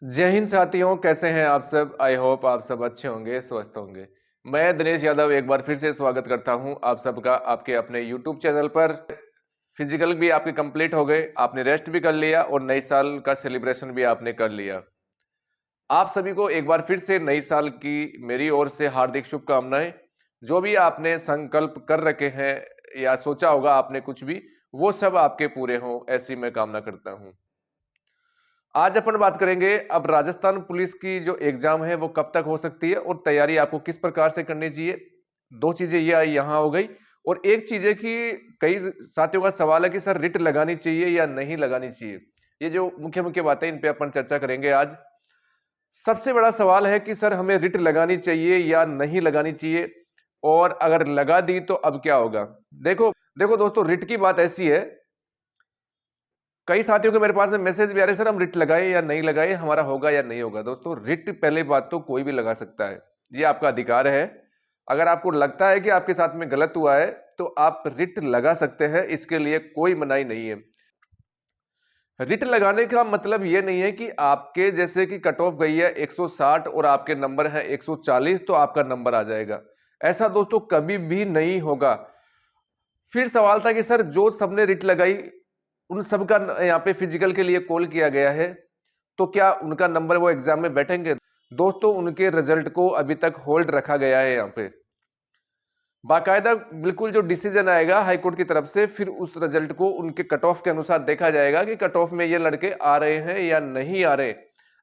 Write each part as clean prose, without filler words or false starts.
जय हिंद साथियों, कैसे हैं आप सब। आई होप आप सब अच्छे होंगे, स्वस्थ होंगे। मैं दिनेश यादव एक बार फिर से स्वागत करता हूं आप सबका आपके अपने यूट्यूब चैनल पर। फिजिकल भी आपके कंप्लीट हो गए, आपने रेस्ट भी कर लिया और नए साल का सेलिब्रेशन भी आपने कर लिया। आप सभी को एक बार फिर से नई साल की मेरी ओर से हार्दिक शुभकामनाएं। जो भी आपने संकल्प कर रखे हैं या सोचा होगा आपने कुछ भी, वो सब आपके पूरे हों, ऐसी मैं कामना करता हूं। आज अपन बात करेंगे अब राजस्थान पुलिस की जो एग्जाम है वो कब तक हो सकती है और तैयारी आपको किस प्रकार से करनी चाहिए। दो चीजें ये यहाँ हो गई। और एक चीज है कि कई साथियों का सवाल है कि सर रिट लगानी चाहिए या नहीं लगानी चाहिए। ये जो मुख्य मुख्य बातें इन पे अपन चर्चा करेंगे आज। सबसे बड़ा सवाल है कि सर हमें रिट लगानी चाहिए या नहीं लगानी चाहिए, और अगर लगा दी तो अब क्या होगा। देखो देखो दोस्तों, रिट की बात ऐसी है, कई साथियों के मेरे पास मैसेज भी आ रहे हैं, सर हम रिट लगाए या नहीं लगाए, हमारा होगा या नहीं होगा। दोस्तों रिट पहले बात तो कोई भी लगा सकता है, ये आपका अधिकार है। अगर आपको लगता है कि आपके साथ में गलत हुआ है तो आप रिट लगा सकते हैं, इसके लिए कोई मनाही नहीं है। रिट लगाने का मतलब ये नहीं है कि आपके जैसे कि कट ऑफ गई है 160 और आपके नंबर है 140 तो आपका नंबर आ जाएगा। ऐसा दोस्तों कभी भी नहीं होगा। फिर सवाल था कि सर जो सबने रिट लगाई उन सबका यहाँ पे फिजिकल के लिए कॉल किया गया है, तो क्या उनका नंबर वो एग्जाम में बैठेंगे। दोस्तों उनके रिजल्ट को अभी तक होल्ड रखा गया है यहाँ पे। बाकायदा बिल्कुल जो डिसीजन आएगा हाई कोर्ट की तरफ से, फिर उस रिजल्ट को उनके कट ऑफ के अनुसार देखा जाएगा कि कट ऑफ में ये लड़के आ रहे हैं या नहीं आ रहे।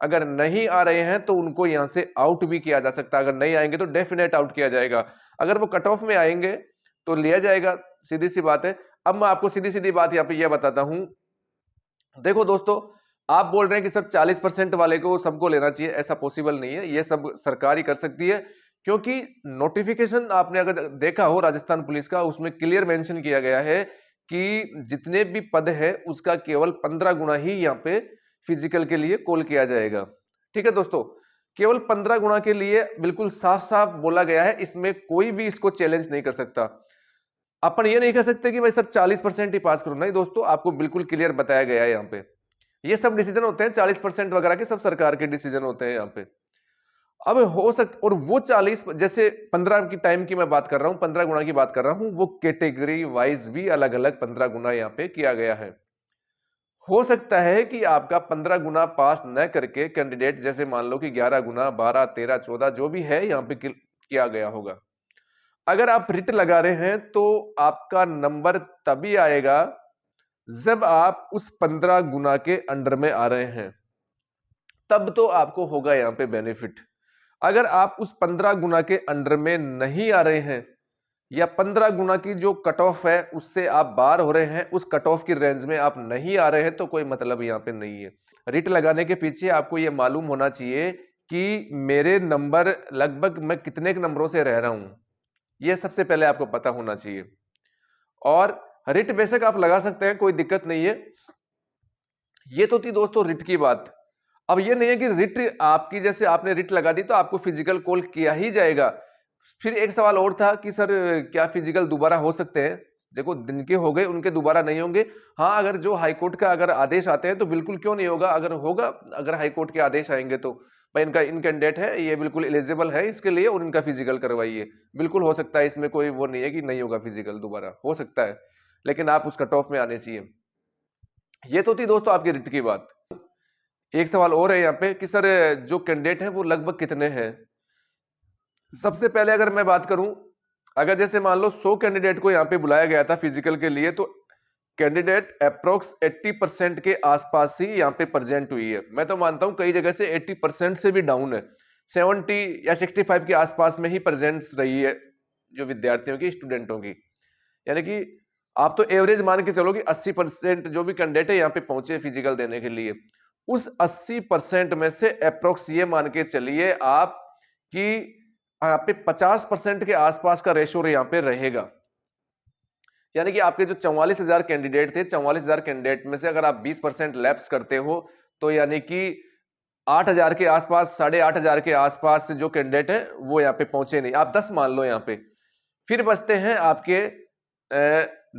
अगर नहीं आ रहे हैं तो उनको यहां से आउट भी किया जा सकता है, अगर नहीं आएंगे तो डेफिनेट आउट किया जाएगा। अगर वो कट ऑफ में आएंगे तो लिया जाएगा, सीधी सी बात है। अब मैं आपको सीधी सीधी बात यहाँ पे यह बताता हूं। देखो दोस्तों, आप बोल रहे हैं कि सर 40% वाले को सबको लेना चाहिए, ऐसा पॉसिबल नहीं है, ये सब सरकार ही कर सकती है। क्योंकि नोटिफिकेशन आपने अगर देखा हो राजस्थान पुलिस का, उसमें क्लियर मेंशन किया गया है कि जितने भी पद है उसका केवल 15 गुना ही यहाँ पे फिजिकल के लिए कॉल किया जाएगा। ठीक है दोस्तों, केवल 15 गुना के लिए बिल्कुल साफ साफ बोला गया है, इसमें कोई भी इसको चैलेंज नहीं कर सकता। अपन ये नहीं कह सकते कि भाई सर 40% ही पास करो, नहीं दोस्तों, आपको बिल्कुल क्लियर बताया गया है यहाँ पे। ये सब डिसीजन होते हैं 40% वगैरह के, सब सरकार के डिसीजन होते हैं यहाँ पे। अब हो सकता, और वो 40 जैसे 15 की टाइम की मैं बात कर रहा हूं, 15 गुना की बात कर रहा हूं, वो कैटेगरी वाइज भी अलग अलग 15 गुना यहाँ पे किया गया है। हो सकता है कि आपका 15 गुना पास न करके कैंडिडेट, जैसे मान लो कि 11 गुना, 12, 13, 14 जो भी है यहाँ पे किया गया होगा। अगर आप रिट लगा रहे हैं तो आपका नंबर तभी आएगा जब आप उस 15 गुना के अंडर में आ रहे हैं, तब तो आपको होगा यहां पे बेनिफिट। अगर आप उस 15 गुना के अंडर में नहीं आ रहे हैं, या 15 गुना की जो कट ऑफ है उससे आप बाहर हो रहे हैं, उस कट ऑफ की रेंज में आप नहीं आ रहे हैं, तो कोई मतलब यहां पे नहीं है। रिट लगाने के पीछे आपको यह मालूम होना चाहिए कि मेरे नंबर लगभग मैं कितने नंबरों से रह रहा हूं, यह सबसे पहले आपको पता होना चाहिए। और रिट बेशक आप लगा सकते हैं, कोई दिक्कत नहीं है। ये तो थी दोस्तों रिट की बात। अब ये नहीं है कि रिट आपकी, जैसे आपने रिट लगा दी तो आपको फिजिकल कॉल किया ही जाएगा। फिर एक सवाल और था कि सर क्या फिजिकल दोबारा हो सकते हैं। देखो, दिन के हो गए, उनके दोबारा नहीं होंगे। हाँ, अगर जो हाईकोर्ट का अगर आदेश आते हैं तो बिल्कुल क्यों नहीं होगा, अगर होगा, अगर हाईकोर्ट के आदेश आएंगे तो भाई इनका इन कैंडिडेट है, ये बिल्कुल एलिजिबल है इसके लिए और इनका फिजिकल करवाइए, बिल्कुल हो सकता है। इसमें कोई वो नहीं है कि नहीं होगा, फिजिकल दोबारा हो सकता है, लेकिन आप उस कट ऑफ में आने चाहिए। ये तो थी दोस्तों आपकी रिट की बात। एक सवाल और है यहाँ पे कि सर जो कैंडिडेट हैं वो लगभग कितने हैं। सबसे पहले अगर मैं बात करूं, अगर जैसे मान लो 100 कैंडिडेट को यहाँ पे बुलाया गया था फिजिकल के लिए, तो कैंडिडेट अप्रोक्स 80% के आसपास ही यहाँ पे प्रेजेंट हुई है। मैं तो मानता हूं कई जगह से 80% से भी डाउन है, 70 या 65 के आसपास में ही प्रेजेंस रही है जो विद्यार्थियों की, स्टूडेंटों की। यानी कि आप तो एवरेज मान के चलो कि 80% जो भी कैंडिडेट है यहाँ पे पहुंचे फिजिकल देने के लिए, उस 80% में से अप्रोक्स ये मान के चलिए आप कि यहाँ पे 50% के आसपास का रेशो यहाँ पे रहेगा। यानी कि आपके जो 44,000 कैंडिडेट थे, 44,000 कैंडिडेट में से अगर आप 20% लैप्स करते हो, तो यानी कि 8,000 के आसपास, 8,500 के आसपास जो कैंडिडेट है वो यहाँ पे पहुंचे नहीं। आप 10 मान लो यहाँ पे, फिर बचते हैं आपके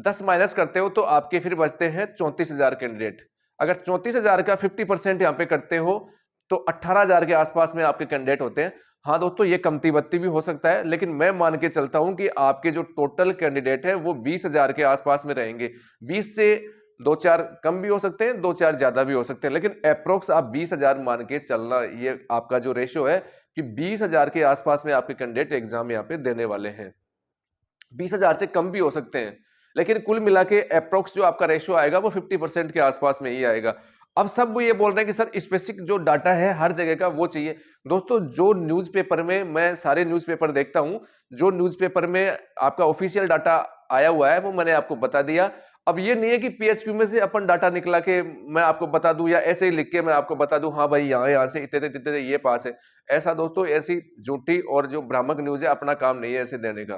10 माइनस करते हो तो आपके फिर बचते हैं 34,000 कैंडिडेट। अगर 34,000 का 50% यहाँ पे करते हो तो 18,000 के आसपास में आपके कैंडिडेट होते हैं। हाँ दोस्तों, ये कमती बत्ती भी हो सकता है, लेकिन मैं मान के चलता हूं कि आपके जो टोटल कैंडिडेट है वो 20,000 के आसपास में रहेंगे। 20 से दो चार कम भी हो सकते हैं, दो चार ज्यादा भी हो सकते हैं, लेकिन अप्रोक्स आप 20,000 मान के चलना, ये आपका जो रेशियो है कि 20,000 के आसपास में आपके कैंडिडेट एग्जाम यहाँ पे देने वाले हैं। 20,000 से कम भी हो सकते हैं, लेकिन कुल मिला के अप्रोक्स जो आपका रेशियो आएगा वो 50% के आसपास में ही आएगा। अब सब वो ये बोल रहे हैं कि सर स्पेसिफिक जो डाटा है हर जगह का वो चाहिए। दोस्तों, जो न्यूज़पेपर में, मैं सारे न्यूज़पेपर देखता हूं, जो न्यूज़पेपर में आपका ऑफिशियल डाटा आया हुआ है वो मैंने आपको बता दिया। अब ये नहीं है कि पीएचक्यू में से अपन डाटा निकला के मैं आपको बता दूं, या ऐसे ही लिख के मैं आपको बता दूं हाँ भाई यहाँ यहाँ से इतने इतने ये पास है। ऐसा दोस्तों, ऐसी झूठी और जो भ्रामक न्यूज है, अपना काम नहीं है ऐसे देने का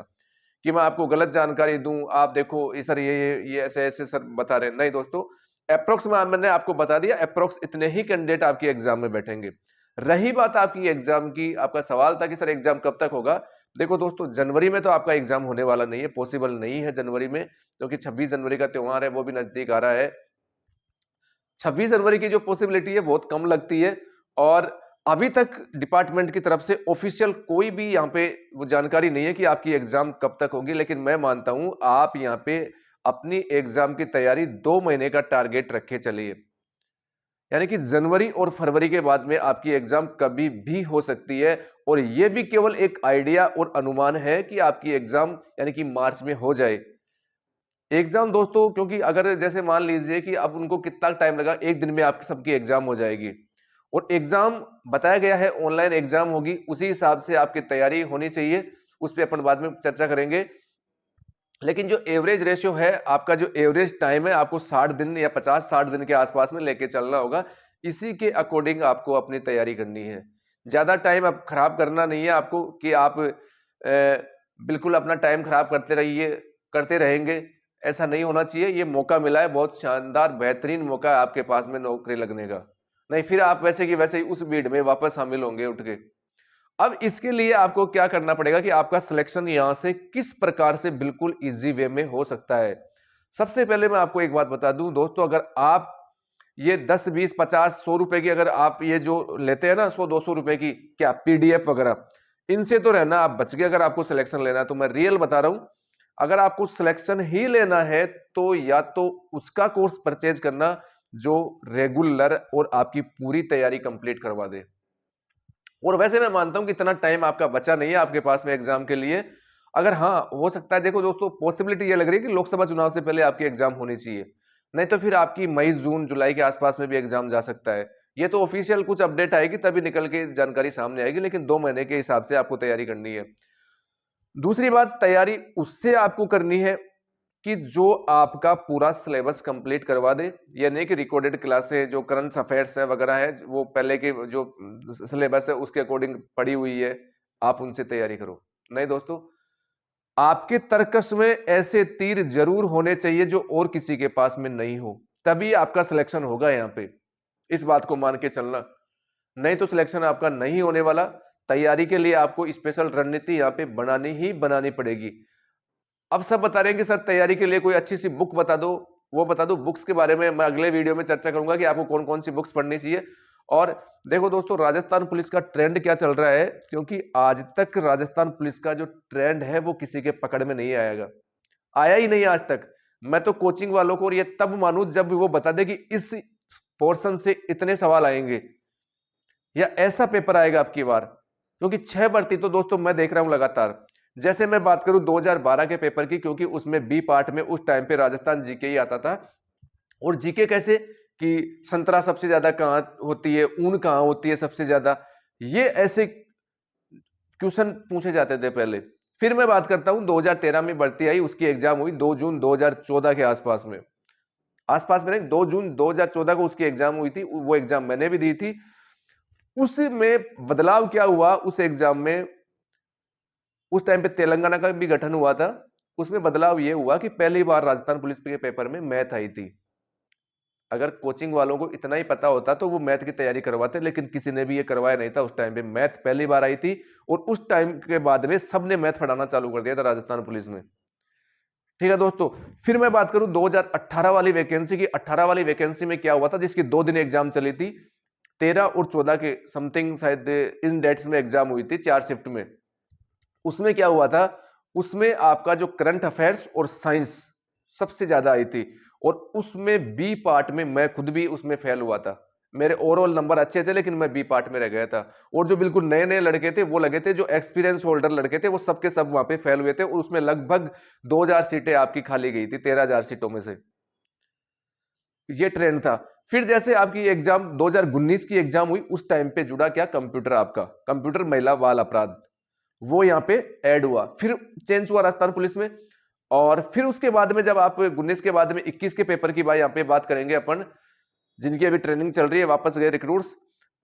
कि मैं आपको गलत जानकारी दूं। आप देखो ये सर, ये ऐसे ऐसे सर बता रहे हैं। नहीं दोस्तों, अप्रोक्स में मैंने आपको बता दिया, अप्रोक्स इतने ही कैंडिडेट आपकी एग्जाम में बैठेंगे। रही बात आपकी एग्जाम की, आपका सवाल था कि सर एग्जाम कब तक होगा। देखो दोस्तों, जनवरी में तो आपका एग्जाम होने वाला नहीं है, पॉसिबल नहीं है जनवरी में, क्योंकि 26 जनवरी का त्योहार है, वो भी नजदीक आ रहा है। 26 जनवरी की जो पॉसिबिलिटी है बहुत कम लगती है, और अभी तक डिपार्टमेंट की तरफ से ऑफिशियल कोई भी यहाँ पे वो जानकारी नहीं है कि आपकी एग्जाम कब तक होगी। लेकिन मैं मानता हूं आप यहाँ पे अपनी एग्जाम की तैयारी 2 महीने का टारगेट रखे चलिए, यानी कि जनवरी और फरवरी के बाद में आपकी एग्जाम कभी भी हो सकती है। और यह भी केवल एक आइडिया और अनुमान है कि आपकी एग्जाम यानी कि मार्च में हो जाए एग्जाम दोस्तों, क्योंकि अगर जैसे मान लीजिए कि अब उनको कितना टाइम लगा, एक दिन में आपकी सबकी एग्जाम हो जाएगी, और एग्जाम बताया गया है ऑनलाइन एग्जाम होगी, उसी हिसाब से आपकी तैयारी होनी चाहिए। उस पर अपन बाद में चर्चा करेंगे। लेकिन जो एवरेज रेशियो है, आपका जो एवरेज टाइम है, आपको 60 दिन या 50-60 दिन के आसपास में लेके चलना होगा। इसी के अकॉर्डिंग आपको अपनी तैयारी करनी है। ज्यादा टाइम अब खराब करना नहीं है आपको कि आप बिल्कुल अपना टाइम खराब करते रहिए, करते रहेंगे, ऐसा नहीं होना चाहिए। ये मौका मिला है, बहुत शानदार बेहतरीन मौका है आपके पास में नौकरी लगने का। नहीं फिर आप वैसे की वैसे ही उस भीड़ में वापस शामिल होंगे उठ के। अब इसके लिए आपको क्या करना पड़ेगा कि आपका सिलेक्शन यहां से किस प्रकार से बिल्कुल इजी वे में हो सकता है। सबसे पहले मैं आपको एक बात बता दूं दोस्तों, अगर आप ये 10 20 50 100 रुपए की अगर आप ये जो लेते हैं ना, 100 200 रुपए की क्या पीडीएफ वगैरह, इनसे तो रहना आप बच गए। अगर आपको सिलेक्शन लेना है तो मैं रियल बता रहा हूं, अगर आपको सिलेक्शन ही लेना है तो या तो उसका कोर्स परचेज करना जो रेगुलर और आपकी पूरी तैयारी कंप्लीट करवा दे। और वैसे मैं मानता हूं कि इतना टाइम आपका बचा नहीं है आपके पास में एग्जाम के लिए। अगर हाँ हो सकता है, देखो दोस्तों, पॉसिबिलिटी ये लग रही है कि लोकसभा चुनाव से पहले आपकी एग्जाम होनी चाहिए, नहीं तो फिर आपकी मई जून जुलाई के आसपास में भी एग्जाम जा सकता है। ये तो ऑफिशियल कुछ अपडेट आएगी तभी निकल के जानकारी सामने आएगी, लेकिन 2 महीने के हिसाब से आपको तैयारी करनी है। दूसरी बात, तैयारी उससे आपको करनी है कि जो आपका पूरा सिलेबस कंप्लीट करवा दे। ये नहीं कि रिकॉर्डेड क्लासेस जो करंट अफेयर्स है वगैरह है, वो पहले के जो सिलेबस है उसके अकॉर्डिंग पड़ी हुई है, आप उनसे तैयारी करो। नहीं दोस्तों, आपके तर्कश में ऐसे तीर जरूर होने चाहिए जो और किसी के पास में नहीं हो, तभी आपका सिलेक्शन होगा यहाँ पे। इस बात को मान के चलना, नहीं तो सिलेक्शन आपका नहीं होने वाला। तैयारी के लिए आपको स्पेशल रणनीति यहाँ पे बनानी ही बनानी पड़ेगी। अब सब बता रहे हैं कि सर तैयारी के लिए कोई अच्छी सी बुक बता दो, वो बता दो। बुक्स के बारे में मैं अगले वीडियो में चर्चा करूंगा कि आपको कौन कौन सी बुक्स पढ़नी चाहिए। और देखो दोस्तों, राजस्थान पुलिस का ट्रेंड क्या चल रहा है, क्योंकि आज तक राजस्थान पुलिस का जो ट्रेंड है वो किसी के पकड़ में नहीं आएगा, आया ही नहीं आज तक। मैं तो कोचिंग वालों को और ये तब मानू जब वो बता दे कि इस पोर्शन से इतने सवाल आएंगे या ऐसा पेपर आएगा आपकी बार। क्योंकि 6 भर्ती तो दोस्तों मैं देख रहा हूं लगातार। जैसे मैं बात करूं 2012 के पेपर की, क्योंकि उसमें बी पार्ट में उस टाइम पे राजस्थान जीके ही आता था। और जीके कैसे कि संतरा सबसे ज्यादा कहां होती है, ऊन कहां होती है सबसे ज्यादा, ये ऐसे क्वेश्चन पूछे जाते थे पहले। फिर मैं बात करता हूं 2013 में भर्ती आई, उसकी एग्जाम हुई 2 जून 2014 के आसपास में, नहीं 2 जून 2014 को उसकी एग्जाम हुई थी। वो एग्जाम मैंने भी दी थी। उसमें बदलाव क्या हुआ उस एग्जाम में, उस टाइम पे तेलंगाना का भी गठन हुआ था। उसमें बदलाव यह हुआ कि पहली बार राजस्थान पुलिस के पेपर में मैथ आई थी। अगर कोचिंग वालों को इतना ही पता होता तो वो मैथ की तैयारी करवाते, लेकिन किसी ने भी ये करवाया नहीं था। उस टाइम पे मैथ पहली बार आई थी, और उस टाइम के बाद में सबने मैथ पढ़ाना चालू कर दिया था राजस्थान पुलिस में। ठीक है दोस्तों, फिर मैं बात करूं 2018 वाली वैकेंसी की। 18 वाली वैकेंसी में क्या हुआ था, जिसकी 2 दिन एग्जाम चली थी। 13 और 14 के समथिंग शायद इन डेट्स में एग्जाम हुई थी 4 शिफ्ट में। उसमें क्या हुआ था, उसमें आपका जो करंट अफेयर्स और साइंस सबसे ज्यादा आई थी, और उसमें बी पार्ट में मैं खुद भी उसमें फेल हुआ था। मेरे ओवरऑल नंबर अच्छे थे लेकिन मैं बी पार्ट में रह गया था। और जो बिल्कुल नए नए लड़के थे वो लगे थे, जो एक्सपीरियंस होल्डर लड़के थे वो सबके सब वहां पे फेल हुए थे, और उसमें लगभग 2000 सीटें आपकी खाली गई थी 13000 सीटों में से। ये ट्रेंड था। फिर जैसे आपकी एग्जाम 2019 की एग्जाम हुई, उस टाइम पे जुड़ा क्या, कंप्यूटर, आपका कंप्यूटर महिला बाल अपराध, वो यहाँ पे ऐड हुआ। फिर चेंज हुआ राजस्थान पुलिस में। और फिर उसके बाद में जब आप 19 के बाद में 21 के पेपर की यहाँ पे बात करेंगे अपन, जिनकी अभी ट्रेनिंग चल रही है, वापस गए रिक्रूट्स,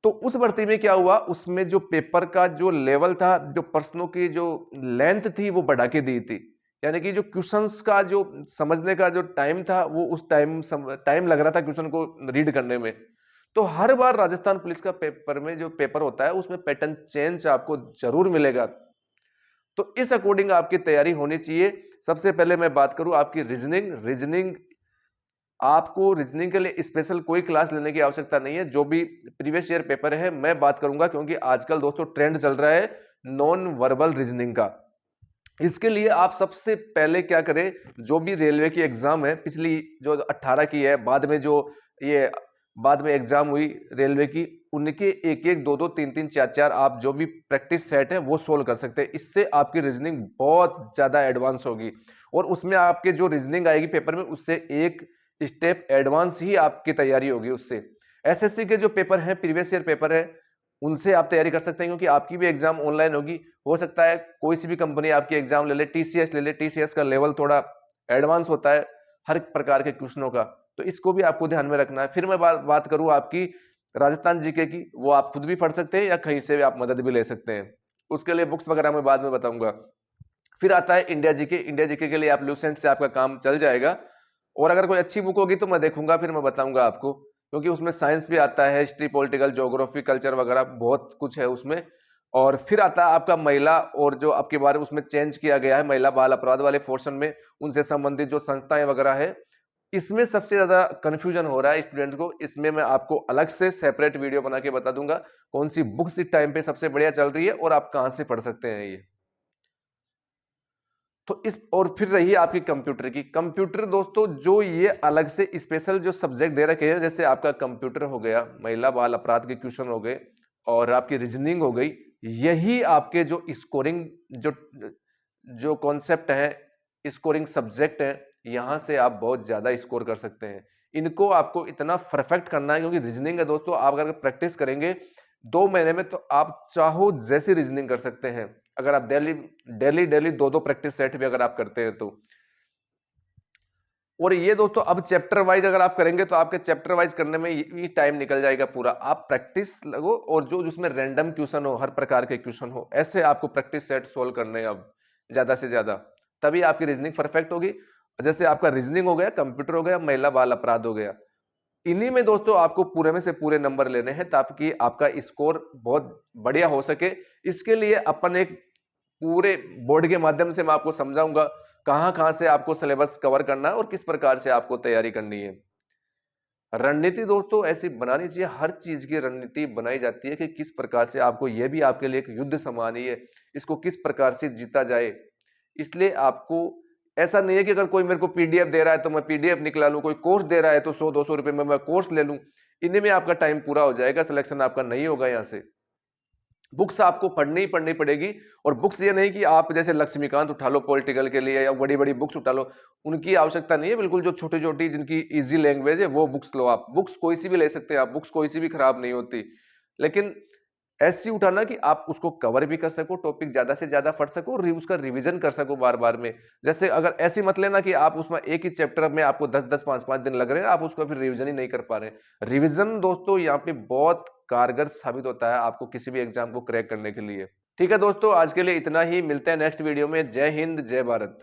तो उस भर्ती में क्या हुआ, उसमें जो पेपर का जो लेवल था, जो प्रश्नों की जो लेंथ थी वो बढ़ा के दी थी। यानी कि जो क्वेश्चंस का जो समझने का जो टाइम था, वो उस टाइम लग रहा था क्वेश्चन को रीड करने में। तो हर बार राजस्थान पुलिस का पेपर में जो पेपर होता है उसमें पैटर्न चेंज आपको जरूर मिलेगा। तो इस अकॉर्डिंग आपकी तैयारी होनी चाहिए। सबसे पहले मैं बात करूं आपकी रीजनिंग, आपको रीजनिंग के लिए स्पेशल कोई क्लास लेने की आवश्यकता नहीं है। जो भी प्रीवियस ईयर पेपर है मैं बात करूंगा, क्योंकि आजकल दोस्तों ट्रेंड चल रहा है नॉन वर्बल रीजनिंग का। इसके लिए आप सबसे पहले क्या करें, जो भी रेलवे की एग्जाम है पिछली जो 18 की है, बाद में जो ये बाद में एग्जाम हुई रेलवे की, उनके एक एक दो दो तीन तीन चार चार आप जो भी प्रैक्टिस सेट है वो सोल्व कर सकते हैं। इससे आपकी रीजनिंग बहुत ज्यादा एडवांस होगी, और उसमें आपके जो रीजनिंग आएगी पेपर में, उससे एक स्टेप एडवांस ही आपकी तैयारी होगी उससे। एसएससी के जो पेपर है, प्रीवियस ईयर पेपर है, उनसे आप तैयारी कर सकते हैं, क्योंकि आपकी भी एग्जाम ऑनलाइन होगी। हो सकता है कोई सी भी कंपनी आपकी एग्जाम ले ले, टीसीएस ले ले, टीसीएस का लेवल थोड़ा एडवांस होता है हर प्रकार के क्वेश्चनों का, तो इसको भी आपको ध्यान में रखना है। फिर मैं बात करूं आपकी राजस्थान जीके की, वो आप खुद भी पढ़ सकते हैं या कहीं से भी आप मदद भी ले सकते हैं। उसके लिए बुक्स वगैरह मैं बाद में बताऊंगा। फिर आता है इंडिया जीके। इंडिया जीके के लिए आप लूसेंट से आपका काम चल जाएगा, और अगर कोई अच्छी बुक होगी तो मैं देखूंगा, फिर मैं बताऊंगा आपको, क्योंकि उसमें साइंस भी आता है, हिस्ट्री, पॉलिटिकल, ज्योग्राफी, कल्चर वगैरह बहुत कुछ है उसमें। और फिर आता है आपका महिला, और जो आपके बारे में उसमें चेंज किया गया है महिला बाल अपराध वाले पोर्शन में, उनसे संबंधित जो संस्थाएं वगैरह है, इसमें सबसे ज्यादा कंफ्यूजन हो रहा है स्टूडेंट को। इसमें मैं आपको अलग से सेपरेट वीडियो बना के बता दूंगा कौन सी बुक्स इस टाइम पे सबसे बढ़िया चल रही है और आप कहां से पढ़ सकते हैं ये। तो इस और फिर रही आपकी कंप्यूटर की। कंप्यूटर दोस्तों जो ये अलग से स्पेशल जो सब्जेक्ट दे रखे हैं, जैसे आपका कंप्यूटर हो गया, महिला बाल अपराध के क्वेश्चन हो गए, और आपकी रीजनिंग हो गई, यही आपके जो स्कोरिंग जो जो कॉन्सेप्ट है, स्कोरिंग सब्जेक्ट है, यहां से आप बहुत ज्यादा स्कोर कर सकते हैं। इनको आपको इतना परफेक्ट करना है, क्योंकि रीजनिंग है दोस्तों, आप अगर प्रैक्टिस करेंगे 2 महीने में तो आप चाहो जैसी रीजनिंग कर सकते हैं, अगर आप डेली डेली डेली दो दो प्रैक्टिस सेट भी अगर आप करते हैं तो। और ये दोस्तों अब चैप्टर वाइज अगर आप करेंगे तो आपके चैप्टर वाइज करने में ये टाइम निकल जाएगा पूरा। आप प्रैक्टिस लगो, और जो जिसमें रैंडम क्वेश्चन हो, हर प्रकार के क्वेश्चन हो, ऐसे आपको प्रैक्टिस सेट सोल्व करने हैं अब ज्यादा से ज्यादा, तभी आपकी रीजनिंग परफेक्ट होगी। जैसे आपका रीजनिंग हो गया, कंप्यूटर हो गया, महिला बाल अपराध हो गया, इन्हीं में दोस्तों आपको पूरे में से पूरे नंबर लेने हैं, ताकि आपका स्कोर बहुत बढ़िया हो सके। इसके लिए अपन एक पूरे बोर्ड के माध्यम से मैं आपको समझाऊंगा कहां कहां से आपको सिलेबस कवर करना है और किस प्रकार से आपको तैयारी करनी है। रणनीति दोस्तों ऐसी बनानी चाहिए, हर चीज की रणनीति बनाई जाती है कि किस प्रकार से आपको, यह भी आपके लिए एक युद्ध समान ही है, इसको किस प्रकार से जीता जाए। इसलिए आपको ऐसा नहीं है कि अगर कोई मेरे को पीडीएफ दे रहा है तो मैं पीडीएफ निकला लूं, कोई कोर्स दे रहा है तो 100-200 रुपए में मैं कोर्स ले लूं, इन्हीं में आपका टाइम पूरा हो जाएगा, सिलेक्शन आपका नहीं होगा। यहां से बुक्स आपको पढ़नी ही पढ़नी पड़ेगी। और बुक्स ये नहीं कि आप जैसे लक्ष्मीकांत उठा लो पॉलिटिकल के लिए, या बड़ी बड़ी बुक्स उठा लो, उनकी आवश्यकता नहीं है बिल्कुल। जो छोटी छोटी जिनकी इजी लैंग्वेज है वो बुक्स लो। आप बुक्स कोई सी भी ले सकते हैं, आप बुक्स कोई सी भी खराब नहीं होती, लेकिन ऐसी उठाना कि आप उसको कवर भी कर सको, टॉपिक ज्यादा से ज्यादा पढ़ सको, और उसका रिवीजन कर सको बार बार में। जैसे अगर ऐसी मत लेना कि आप उसमें एक ही चैप्टर में आपको 10-10 5-5 दिन लग रहे हैं, आप उसको फिर रिवीजन ही नहीं कर पा रहे हैं। रिवीजन दोस्तों यहाँ पे बहुत कारगर साबित होता है आपको किसी भी एग्जाम को क्रैक करने के लिए। ठीक है दोस्तों, आज के लिए इतना ही, मिलते हैं नेक्स्ट वीडियो में। जय हिंद, जय भारत।